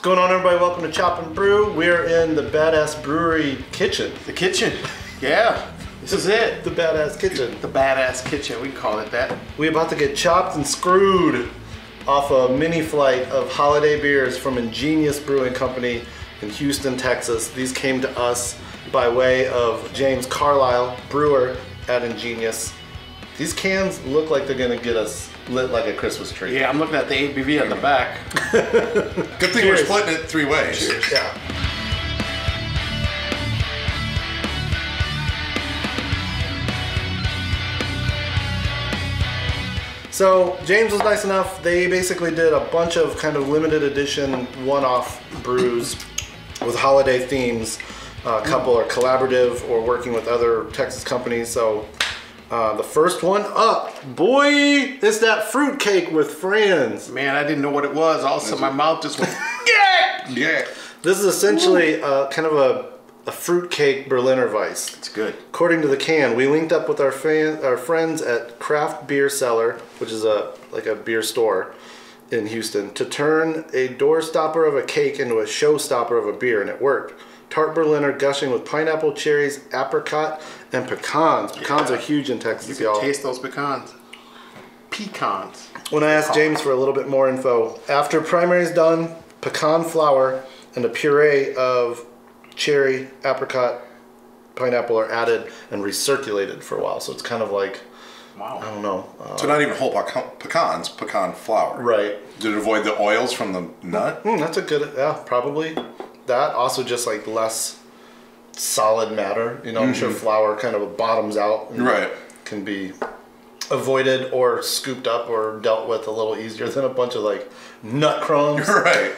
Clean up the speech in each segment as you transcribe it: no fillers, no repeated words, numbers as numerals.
going on, everybody? Welcome to Chop and Brew. We're in the Badass Brewery kitchen. The kitchen, yeah. This is it. The Badass Kitchen. The Badass Kitchen, we call it that. We're about to get chopped and screwed off a mini flight of holiday beers from Ingenious Brewing Company in Houston, Texas. These came to us by way of James Carlyle, brewer at Ingenious. These cans look like they're gonna get us lit like a Christmas tree. Yeah, I'm looking at the ABV on the back. Good thing we're splitting it 3 ways. Cheers. Yeah. So James was nice enough. They basically did a bunch of kind of limited edition one-off brews with holiday themes. A couple are collaborative or working with other Texas companies. So the first one up, boy, it's that fruit cake with friends. Man, I didn't know what it was. All of a sudden my mouth just went, Yeah. This is essentially kind of a fruit cake Berliner Weiss. It's good. According to the can, we linked up with our friends at Craft Beer Cellar, which is like a beer store in Houston, to turn a doorstopper of a cake into a showstopper of a beer, and it worked. Tart Berliner gushing with pineapple, cherries, apricot, and pecans. Pecans are huge in Texas, You y'all. can taste those pecans. Pecans. When I asked James for a little bit more info, after primary is done, pecan flour and a puree of cherry, apricot, pineapple are added and recirculated for a while. So it's kind of like, Wow. I don't know. So not even whole pecans, pecan flour. Right. Did it avoid the oils from the nut? That's a good, yeah, probably. That also just like less solid matter. You know, I'm sure flour kind of bottoms out. And Right. can be avoided or scooped up or dealt with a little easier than a bunch of like nut crumbs. Right.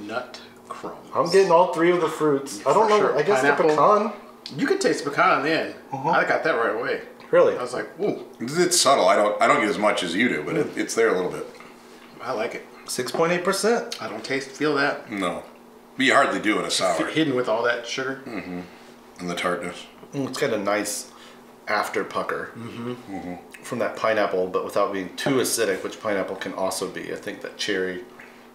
Nut crumbs. I'm getting all 3 of the fruits. I don't know. sure. I guess Pineapple. the pecan. You can taste the pecan on the end. I got that right away. Really? I was like, ooh, It's subtle. I don't get as much as you do, but it's there a little bit. I like it. 6.8%. I don't feel that. No. But you hardly do in a sour. Hidden with all that sugar. And the tartness. It's got a nice after pucker from that pineapple, but without being too acidic, which pineapple can also be. I think that cherry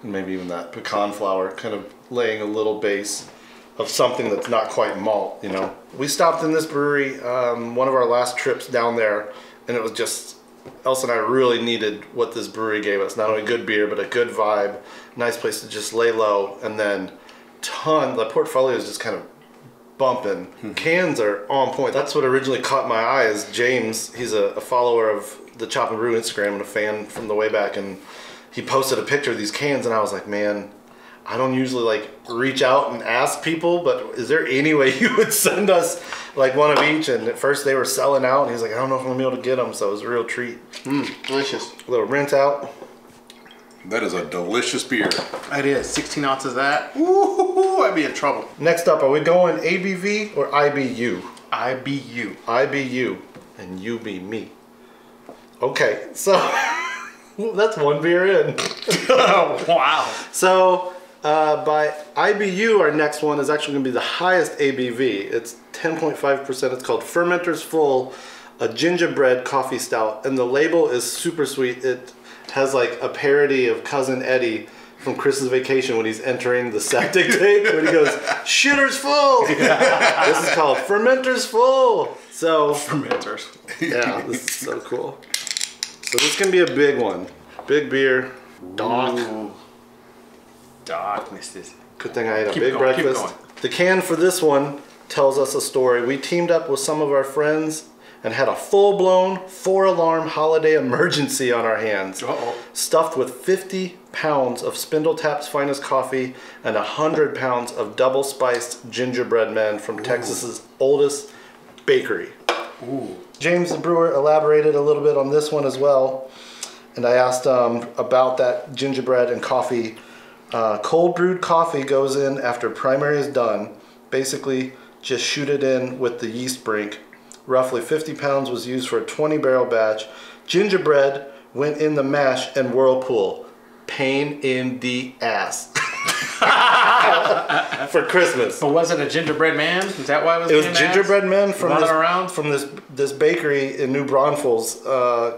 and maybe even that pecan flour kind of laying a little base of something that's not quite malt, you know. We stopped in this brewery one of our last trips down there, and it was just, Elsa and I really needed what this brewery gave us. Not only good beer, but a good vibe, nice place to just lay low, and then the portfolio is just kind of bumping. Cans are on point. That's what originally caught my eye is James. He's a follower of the Chop and Brew Instagram and a fan from the way back, and he posted a picture of these cans, and I was like, man, I don't usually like reach out and ask people, but is there any way you would send us like one of each? And at first they were selling out, and he's like, I don't know if I'm gonna be able to get them, so it was a real treat. Delicious. A little rinse out. That is a delicious beer. It is. 16 ounces of that. Ooh, I'd be in trouble. Next up, are we going ABV or IBU? IBU. IBU, and you be me. Okay, so that's one beer in. Oh, wow. So by IBU, our next one is actually going to be the highest ABV. It's 10.5%. It's called Fermenter's Full, a gingerbread coffee stout, and the label is super sweet. It has like a parody of Cousin Eddie from Christmas Vacation when he's entering the septic tank when he goes, "Shitter's full." This is called Fermenter's Full. So Fermenters. yeah, this is so cool. So this is gonna be a big one. Big beer. Dark. Ooh. Darkness is. Good thing I ate a Keep big going, keep breakfast. going. The can for this one tells us a story. We teamed up with some of our friends and had a full-blown 4-alarm holiday emergency on our hands. Uh-oh. Stuffed with 50 pounds of Spindletap's finest coffee and 100 pounds of double-spiced gingerbread men from Texas's oldest bakery. Ooh. James the brewer elaborated a little bit on this one as well, and I asked about that gingerbread and coffee. Cold brewed coffee goes in after primary is done. Basically, just shoot it in with the yeast brink. Roughly 50 pounds was used for a 20-barrel batch. Gingerbread went in the mash and whirlpool. Pain in the ass. For Christmas. But was it a gingerbread man? Is that why it was? It was gingerbread men from this bakery in New Braunfels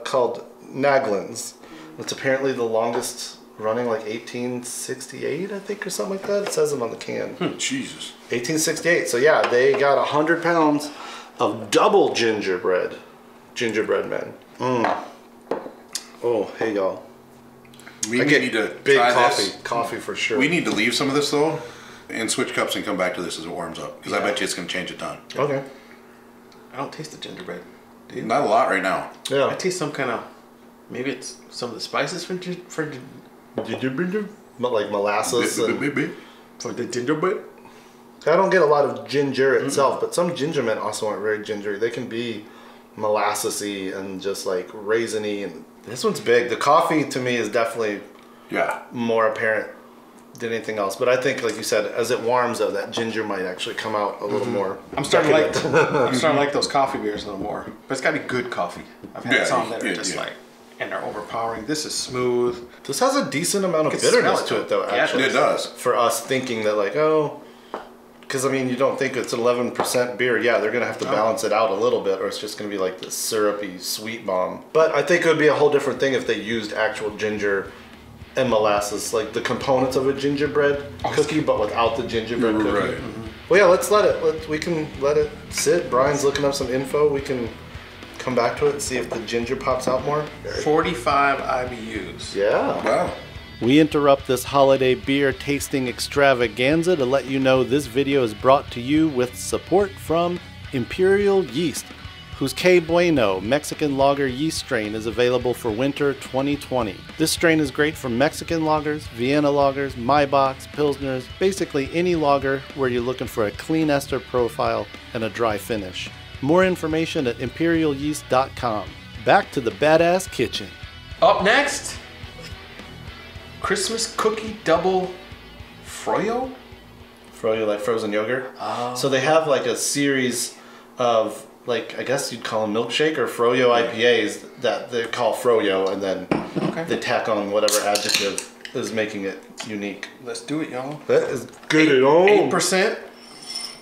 called Naglin's. It's apparently the longest running like 1868, I think, or something like that. It says them on the can. Jesus. 1868. So yeah, they got 100 pounds of double gingerbread men. Oh, hey y'all. We I get need to big try coffee. this. Coffee for sure. We need to leave some of this though, and switch cups and come back to this as it warms up. Because I bet you it's going to change a ton. Okay. I don't taste the gingerbread. Do you? Not a lot right now. Yeah. I taste some kind of, maybe it's some of the spices for Gingerbread? Like molasses. And, for the gingerbread. I don't get a lot of ginger itself, but some ginger men also aren't very gingery. They can be molassesy and just like raisiny. And this one's big. The coffee to me is definitely more apparent than anything else. But I think, like you said, as it warms up, that ginger might actually come out a little more. I'm starting to like those coffee beers a little more. But it's got to be good coffee. I've had some that are just like, and they're overpowering. This is smooth. This has a decent amount of bitterness to it, though, actually. It does. For us thinking that, like, oh, because, I mean, you don't think it's 11% beer. Yeah, they're going to have to balance it out a little bit, or it's just going to be like this syrupy sweet bomb. But I think it would be a whole different thing if they used actual ginger and molasses, like the components of a gingerbread cookie, but without the gingerbread cookie. Right. Well, yeah, let's let it. We can let it sit. Brian's looking up some info. We can come back to it and see if the ginger pops out more. 45 IBUs. Yeah. Wow. We interrupt this holiday beer tasting extravaganza to let you know this video is brought to you with support from Imperial Yeast, whose Que Bueno Mexican lager yeast strain is available for winter 2020. This strain is great for Mexican lagers, Vienna lagers, Maibachs, Pilsners, basically any lager where you're looking for a clean ester profile and a dry finish. More information at imperialyeast.com. Back to the badass kitchen. Up next, Christmas cookie double froyo? Froyo, like frozen yogurt. Oh. So they have like a series of, like, I guess you'd call them milkshake or froyo IPAs that they call froyo, and then they tack on whatever adjective is making it unique. Let's do it, y'all. That is good at all. 8%.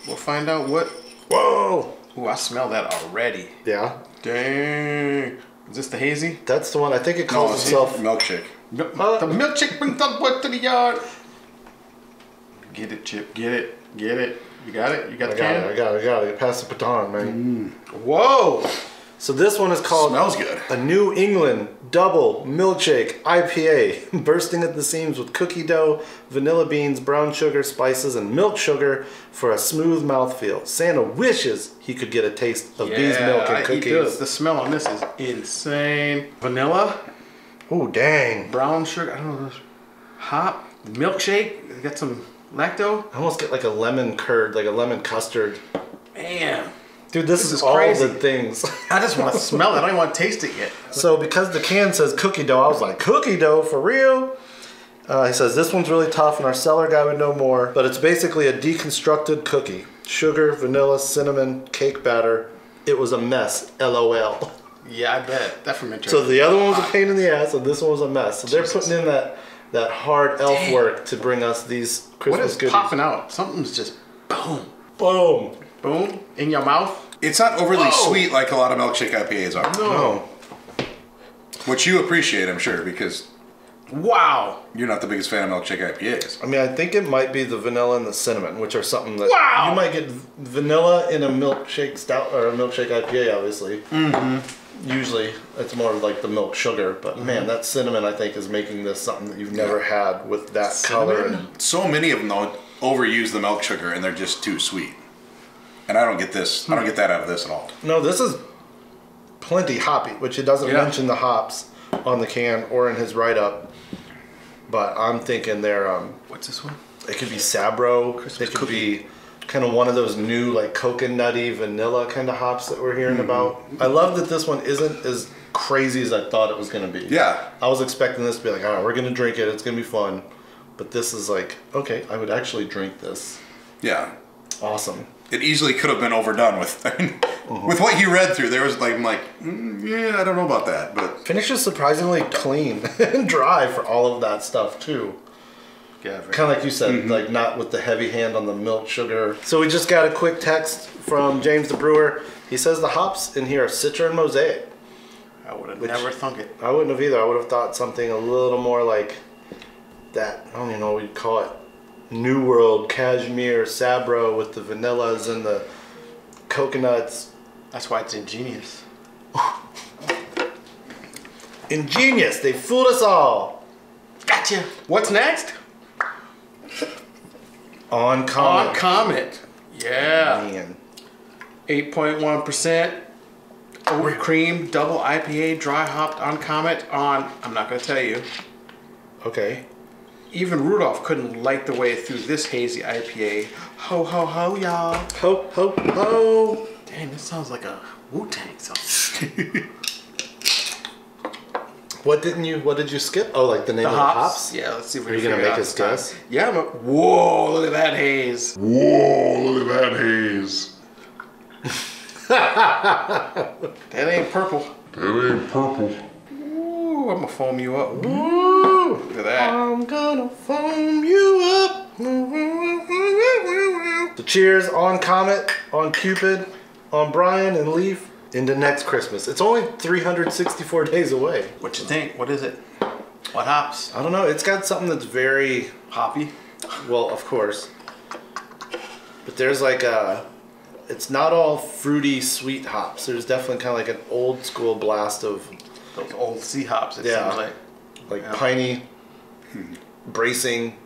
We'll find out what. Whoa! Ooh, I smell that already. Yeah. Dang. Is this the hazy? That's the one. I think it calls itself milkshake. The milkshake brings the boy to the yard. Get it, Chip. Get it. Get it. You got it? You got the can? I got it. Pass the baton, man. Whoa! So this one is called Smells good. A New England Double Milkshake IPA, bursting at the seams with cookie dough, vanilla beans, brown sugar, spices, and milk sugar for a smooth mouthfeel. Santa wishes he could get a taste of these milk and cookies. The smell on this is insane. Vanilla. Oh, dang. Brown sugar. I don't know. Hop. Milkshake. Got some lacto. I almost get like a lemon curd, like a lemon custard. Man. Dude, this is all crazy. the things. I just want to smell it. I don't even want to taste it yet. So because the can says cookie dough, I was like, cookie dough, for real? He says, this one's really tough and our cellar guy would know more. But it's basically a deconstructed cookie. Sugar, vanilla, cinnamon, cake batter. It was a mess, LOL. Yeah, I bet. That fermented. So the other one was a pain in the ass and this one was a mess. So they're putting in that hard elf work to bring us these Christmas goodies. What is popping out? Something's just boom. Boom. Boom. In your mouth. It's not overly sweet like a lot of milkshake IPAs are. No. Which you appreciate, I'm sure, because wow, you're not the biggest fan of milkshake IPAs. I mean, I think it might be the vanilla and the cinnamon, which are something that you might get vanilla in a milkshake stout or a milkshake IPA, obviously. Mm-hmm. Usually, it's more like the milk sugar, but man, that cinnamon I think is making this something that you've never had with that color. And so many of them though overuse the milk sugar and they're just too sweet. And I don't get this. I don't get that out of this at all. No, this is plenty hoppy, which it doesn't mention the hops on the can or in his write-up. But I'm thinking they're what's this one? It could be Sabro. It could be kind of one of those new like coconutty vanilla kind of hops that we're hearing about. I love that this one isn't as crazy as I thought it was going to be. Yeah. I was expecting this to be like, all right, we're going to drink it. It's going to be fun. But this is like, okay, I would actually drink this. Yeah. Awesome. It easily could have been overdone with, I mean, with what you read through. There was like, I'm like, yeah, I don't know about that, but finishes surprisingly clean and dry for all of that stuff too. Yeah, kind of like you said, like not with the heavy hand on the milk sugar. So we just got a quick text from James the brewer. He says the hops in here are Citra and Mosaic. I would have never thunk it. I wouldn't have either. I would have thought something a little more like that, I don't even know what you'd call it, New World Cashmere Sabro with the vanillas and the coconuts. That's why it's ingenious. Ingenious, they fooled us all. Gotcha. What's next? On Comet. On Comet. Yeah. Man. 8.1%. Over cream, double IPA, dry hopped on Comet on, I'm not going to tell you. Okay. Even Rudolph couldn't light the way through this hazy IPA. Ho, ho, ho, y'all. Ho, ho, ho. Dang, this sounds like a Wu-Tang song. What did you skip? Oh, like the name The of hops? the hops? Yeah, let's see if we Are you can going to figure it make out us this time. guess? Yeah, whoa, look at that haze. Whoa, look at that haze. That ain't purple. That ain't purple. Ooh, I'm gonna foam you up. Woo! Look at that. I'm gonna foam you up. So cheers on Comet, on Cupid, on Bryon and Leif into next Christmas. It's only 364 days away. What you think? What is it? What hops? I don't know. It's got something that's very, Hoppy? well, of course. But there's like a, it's not all fruity, sweet hops. There's definitely kind of like an old school blast of, Those old sea hops, it Yeah. seems like. like piney, bracing.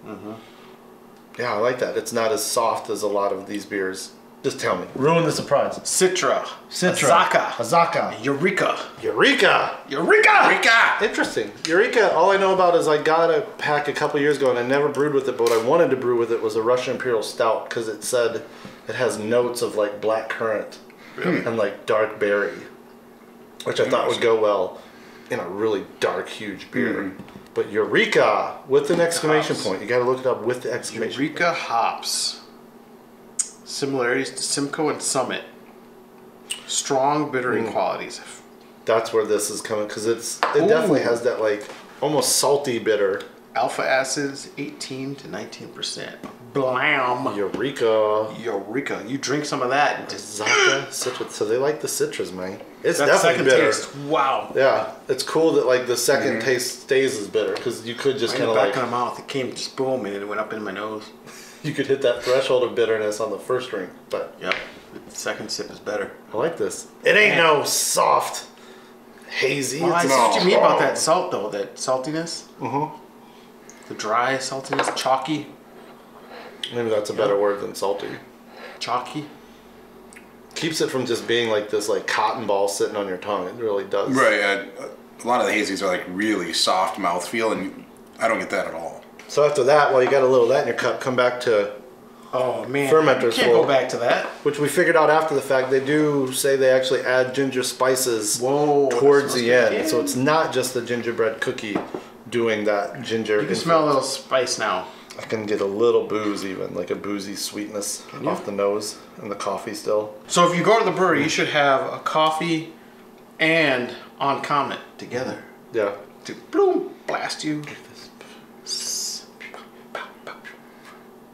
Yeah, I like that. It's not as soft as a lot of these beers. Just tell me. Ruin the surprise. Citra. Azaka. Azaka. Eureka. Eureka. Eureka! Interesting. Eureka, all I know about is I got a pack a couple years ago and I never brewed with it, but what I wanted to brew with it was a Russian Imperial Stout because it said it has notes of like black currant and like dark berry, which I thought would go well in a really dark, huge beer. But Eureka with an exclamation hops. point. You gotta look it up with the exclamation point. Eureka hops. Similarities to Simcoe and Summit. Strong bittering qualities. That's where this is coming because it definitely has that like almost salty bitter. Alpha acids 18 to 19%. Blam. Eureka. Eureka. You drink some of that and just Zaka citrus. So they like the citrus, man. It's that definitely second bitter. taste. Wow. Yeah, it's cool that like the second taste stays as bitter because you could just Right kind in of the back like of my mouth, it came just boom and it went up in my nose. you could hit that threshold of bitterness on the first drink. But Yep. The second sip is better. I like this. It ain't no soft, hazy. Well, I It's see what you mean about that salt though, that saltiness. The dry saltiness, chalky. maybe that's a better word than salty. Chalky. Keeps it from just being like this like cotton ball sitting on your tongue. It really does. Right. A lot of the hazies are like really soft mouthfeel, and I don't get that at all. So after that, while you got a little of that in your cup, come back to, Oh man. Fermenter's You can't full. go back to that. which we figured out after the fact, they do say they actually add ginger spices Whoa. towards that the smells end. good. So it's not just the gingerbread cookie doing that ginger. You can smell a little spice now. I can get a little booze even, like a boozy sweetness you? off the nose and the coffee still. So if you go to the brewery, you should have a coffee and on Comet together Yeah. to bloom blast you.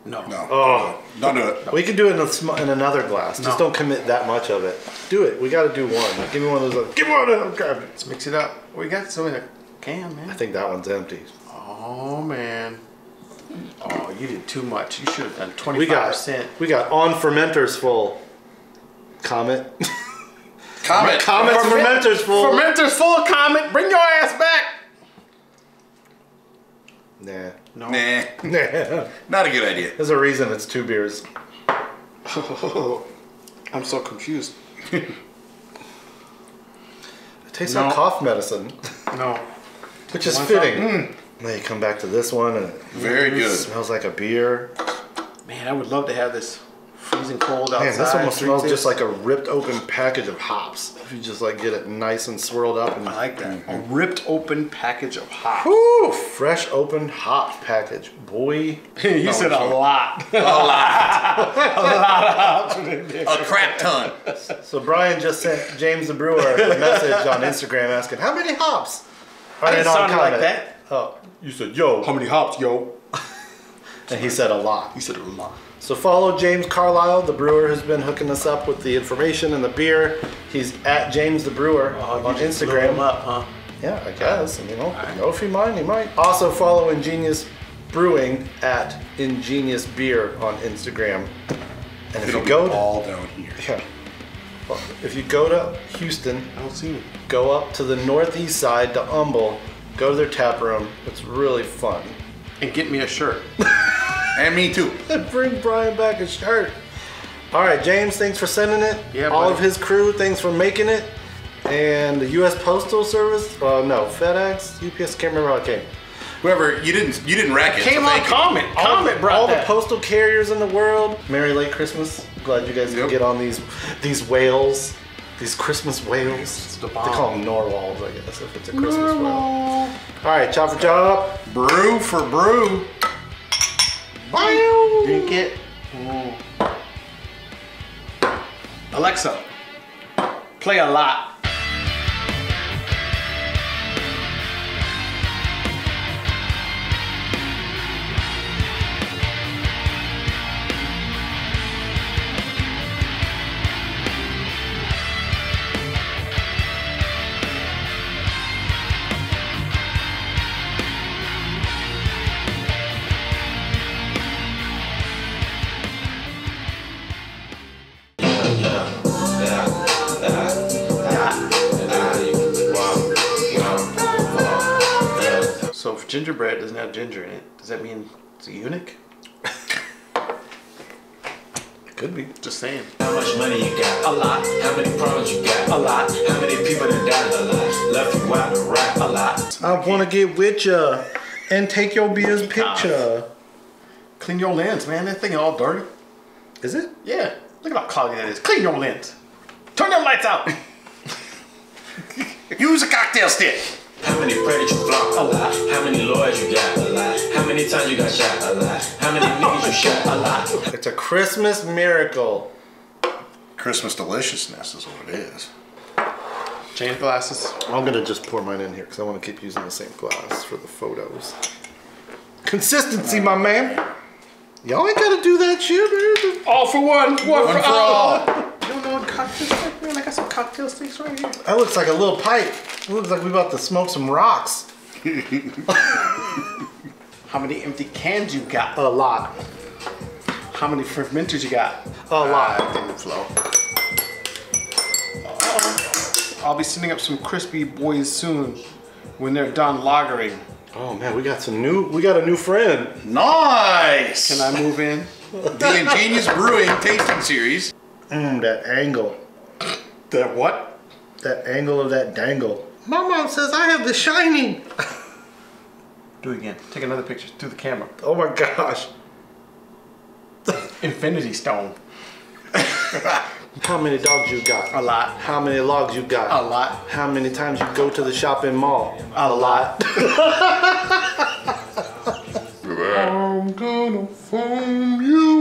No. No. Oh. Don't do it. We can do it in another glass. Just No. don't commit that much of it. Do it. We got to do one. Give me one of those. Give me one of them. Grab it. Let's mix it up. We got some in a can, I man. think that one's empty. Oh man. Oh, you did too much. You should have done 25%. We got on fermenters full. Comet. Comet. Comet's fermenters full. Fermenters full of Comet. Bring your ass back. Nah. No. Nah. Nah. Not a good idea. There's a reason it's 2 beers. I'm so confused. It tastes No. like cough medicine, No. which is Want fitting. Now you come back to this one and it Very good. smells like a beer. Man, I would love to have this freezing cold outside. Man, this almost drink smells this. just like a ripped open package of hops. If you just like get it nice and swirled up and I like that. A ripped open package of hops. whew, fresh open hop package, boy. You said a lot. A crap ton. So Bryon just sent James the Brewer a message on Instagram asking, how many hops are I in didn't on sound like Comet? that. Oh, you said, yo. How many hops, yo? And he said a lot. You said a lot. So follow James Carlyle, the brewer who's been hooking us up with the information and the beer. He's at James the Brewer on Blew Instagram. him up, huh? Yeah, I guess. And, you know if he might, he might. Also follow Ingenious Brewing at Ingenious Beer on Instagram. And if It'll you go be all down here. yeah, well, if you go to Houston, I don't see it. go up to the northeast side to Humble, go to their tap room. It's really fun. And get me a shirt. And me too. And bring Bryon back a shirt. All right, James, thanks for sending it. Yeah, all buddy. of his crew, thanks for making it. And the U.S. Postal Service, no, FedEx, UPS, can't remember how it came. Whoever, you didn't rack it. Came so on thank you. comment. Comment brought all that. the postal carriers in the world. Merry late Christmas. Glad you guys can get on these whales, these Christmas whales. the They bomb. call them narwhals, I guess, if it's a Christmas whale. All right, chop for chop. Brew for brew. Drink it. Alexa, play a lot. So if gingerbread doesn't have ginger in it, does that mean it's a eunuch? It could be. Just saying. How much money you got? A lot. How many problems you got? A lot. How many people that died? A lot. Left you out to rap? A lot. I want to get with ya and take your beer's picture. Clean your lens, man. That thing all dirty. Is it? Yeah. Look at how cloudy that is. Clean your lens. Turn them lights out. Use a cocktail stick. How many predators you flop? A lot. How many lawyers you got? A lot. How many times you got shot? A lot. How many niggas you shot? A lot. It's a Christmas miracle. Christmas deliciousness is what it is. Change glasses. I'm going to just pour mine in here because I want to keep using the same glass for the photos. Consistency, my man. Y'all ain't got to do that shit, man. All for one. One for all. all. You don't know what cocktail stick, man? I got some cocktail sticks right here. That looks like a little pipe. It looks like we about to smoke some rocks. How many empty cans you got? A lot. How many fermenters you got? A lot. That didn't flow. I'll be sending up some crispy boys soon when they're done lagering. Oh man, we got a new friend. Nice. Can I move in? The Ingenious Brewing Tasting Series. That angle. That what? That angle of that dangle. My mom says I have the shining. Do it again. Take another picture through the camera. Oh my gosh. Infinity Stone. How many dogs you got? A lot. How many logs you got? A lot. How many times you go to the shopping mall? A lot. I'm gonna phone you.